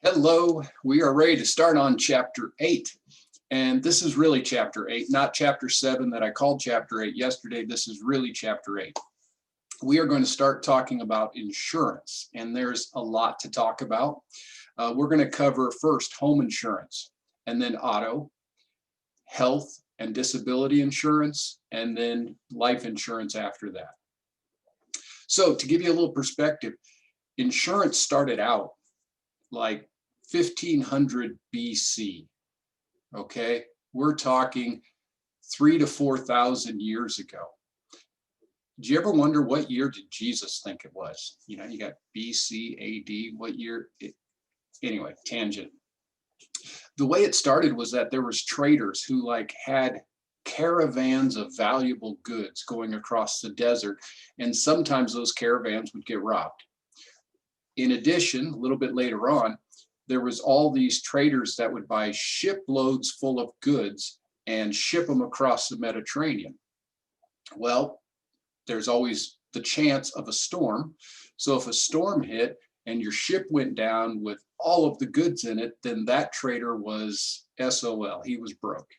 Hello, we are ready to start on chapter 8. And this is really chapter 8, not chapter 7 that I called chapter 8 yesterday. This is really chapter 8. We are going to start talking about insurance, and there's a lot to talk about. We're going to cover first home insurance, and then auto, health and disability insurance, and then life insurance after that. So to give you a little perspective, insurance started out like 1500 BC. Okay, we're talking 3,000 to 4,000 years ago. Do you ever wonder what year did Jesus think it was? You know, you got BC, AD, what year? Anyway, tangent. The way it started was that there was traders who had caravans of valuable goods going across the desert, and sometimes those caravans would get robbed. In addition, a little bit later on, there was all these traders that would buy shiploads full of goods and ship them across the Mediterranean. Well, there's always the chance of a storm. So if a storm hit and your ship went down with all of the goods in it, then that trader was SOL, he was broke.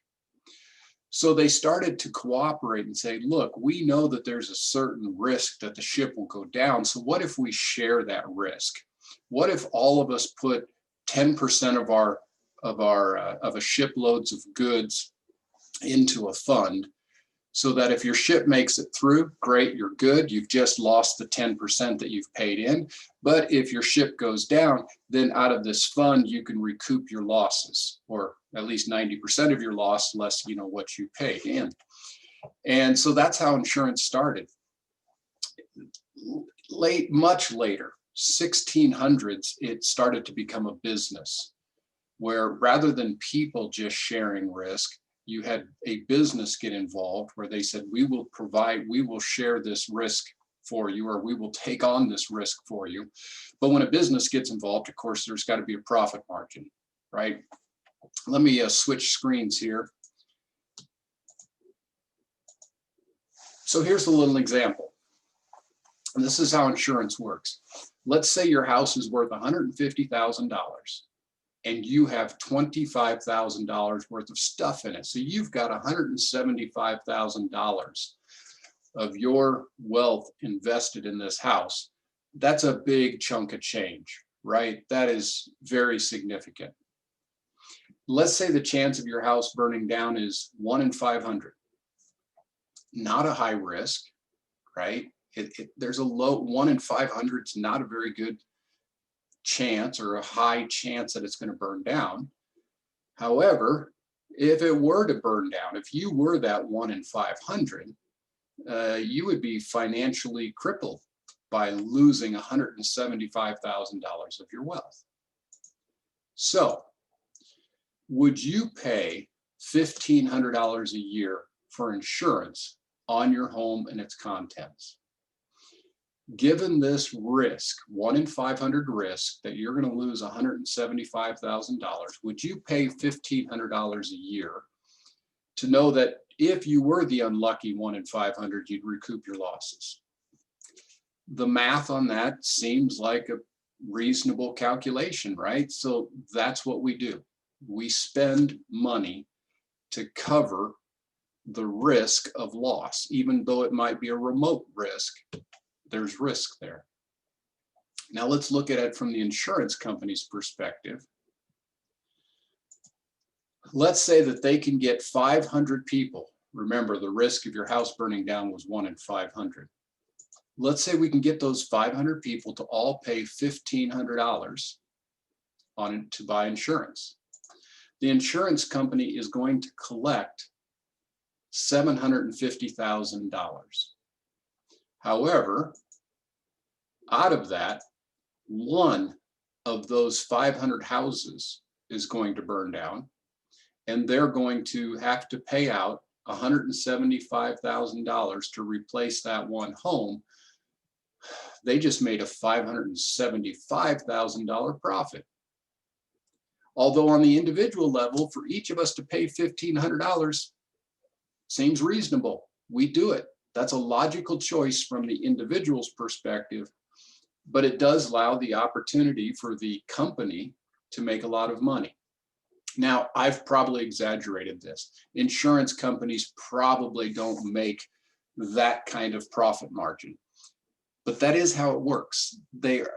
So they started to cooperate and say, look, we know that there's a certain risk that the ship will go down. So what if we share that risk? What if all of us put 10% of a shiploads of goods into a fund, so that if your ship makes it through, great, you're good. You've just lost the 10% that you've paid in. But if your ship goes down, then out of this fund, you can recoup your losses, or at least 90% of your loss, less what you paid in. And so that's how insurance started. Much later, 1600s, it started to become a business where rather than people just sharing risk, you had a business get involved where they said, we will share this risk for you, or we will take on this risk for you. But when a business gets involved, of course, there's got to be a profit margin, right? Let me switch screens here. So here's a little example. And this is how insurance works. Let's say your house is worth $150,000 and you have $25,000 worth of stuff in it. So you've got $175,000 of your wealth invested in this house. That's a big chunk of change, right? That is very significant. Let's say the chance of your house burning down is 1 in 500. Not a high risk, right? There's a low 1 in 500 is not a very good chance, or a high chance that it's going to burn down. However, if it were to burn down, if you were that 1 in 500, you would be financially crippled by losing $175,000 of your wealth. So, would you pay $1,500 a year for insurance on your home and its contents? Given this risk, 1 in 500 risk, that you're going to lose $175,000, would you pay $1,500 a year to know that if you were the unlucky 1 in 500, you'd recoup your losses? The math on that seems like a reasonable calculation, right? So that's what we do. We spend money to cover the risk of loss, even though it might be a remote risk. There's risk there. Now let's look at it from the insurance company's perspective. Let's say that they can get 500 people. Remember, the risk of your house burning down was 1 in 500. Let's say we can get those 500 people to all pay $1,500 to buy insurance. The insurance company is going to collect $750,000. However, out of that, one of those 500 houses is going to burn down, and they're going to have to pay out $175,000 to replace that one home. They just made a $575,000 profit. Although on the individual level, for each of us to pay $1,500 seems reasonable. We do it. That's a logical choice from the individual's perspective, but it does allow the opportunity for the company to make a lot of money. Now, I've probably exaggerated this. Insurance companies probably don't make that kind of profit margin, but that is how it works.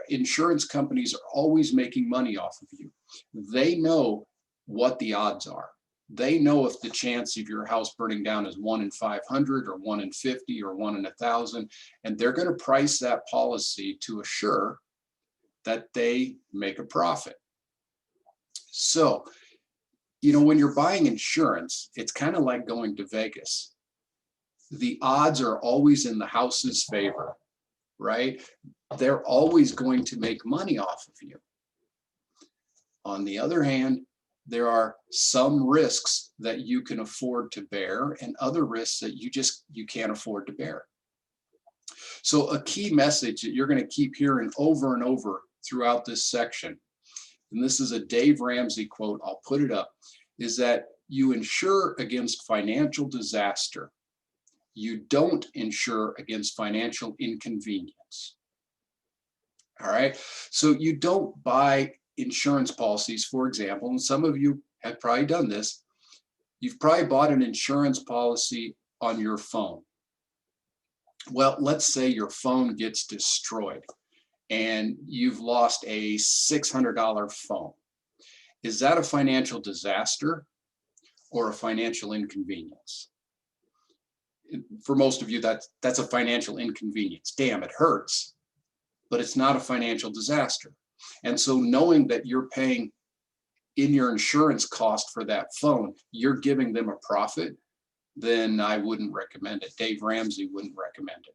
Insurance companies are always making money off of you. They know what the odds are. They know if the chance of your house burning down is 1 in 500 or 1 in 50 or 1 in 1,000, and they're going to price that policy to assure that they make a profit. So, you know, when you're buying insurance, it's kind of like going to Vegas. The odds are always in the house's favor, right? They're always going to make money off of you. On the other hand, there are some risks that you can afford to bear and other risks that you can't afford to bear. So a key message that you're going to keep hearing over and over throughout this section, and this is a Dave Ramsey quote, I'll put it up, is that you insure against financial disaster. You don't insure against financial inconvenience. All right, so you don't buy insurance policies, for example, and some of you have probably done this. You've probably bought an insurance policy on your phone. Well, let's say your phone gets destroyed and you've lost a $600 phone. Is that a financial disaster or a financial inconvenience? For most of you, that's a financial inconvenience. Damn, it hurts, but it's not a financial disaster. And so knowing that you're paying in your insurance cost for that phone, you're giving them a profit, then I wouldn't recommend it. Dave Ramsey wouldn't recommend it.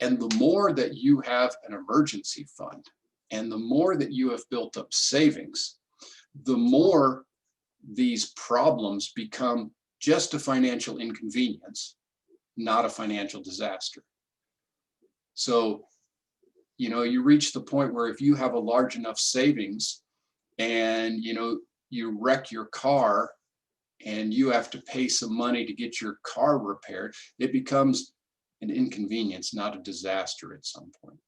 And the more that you have an emergency fund and the more that you have built up savings, the more these problems become just a financial inconvenience, not a financial disaster. So, you know, you reach the point where if you have a large enough savings and, you know, you wreck your car and you have to pay some money to get your car repaired, it becomes an inconvenience, not a disaster at some point.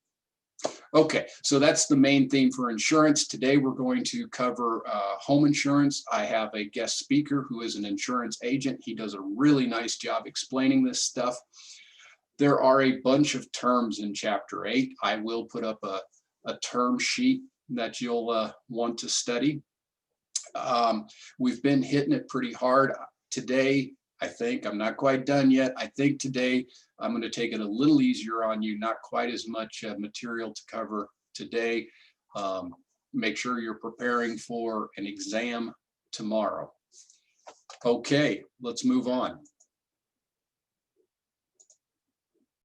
Okay, so that's the main theme for insurance. Today we're going to cover home insurance. I have a guest speaker who is an insurance agent. He does a really nice job explaining this stuff. There are a bunch of terms in Chapter 8. I will put up a term sheet that you'll want to study. We've been hitting it pretty hard. Today, I think, I'm not quite done yet. I think today I'm going to take it a little easier on you, not quite as much material to cover today. Make sure you're preparing for an exam tomorrow. Okay, let's move on.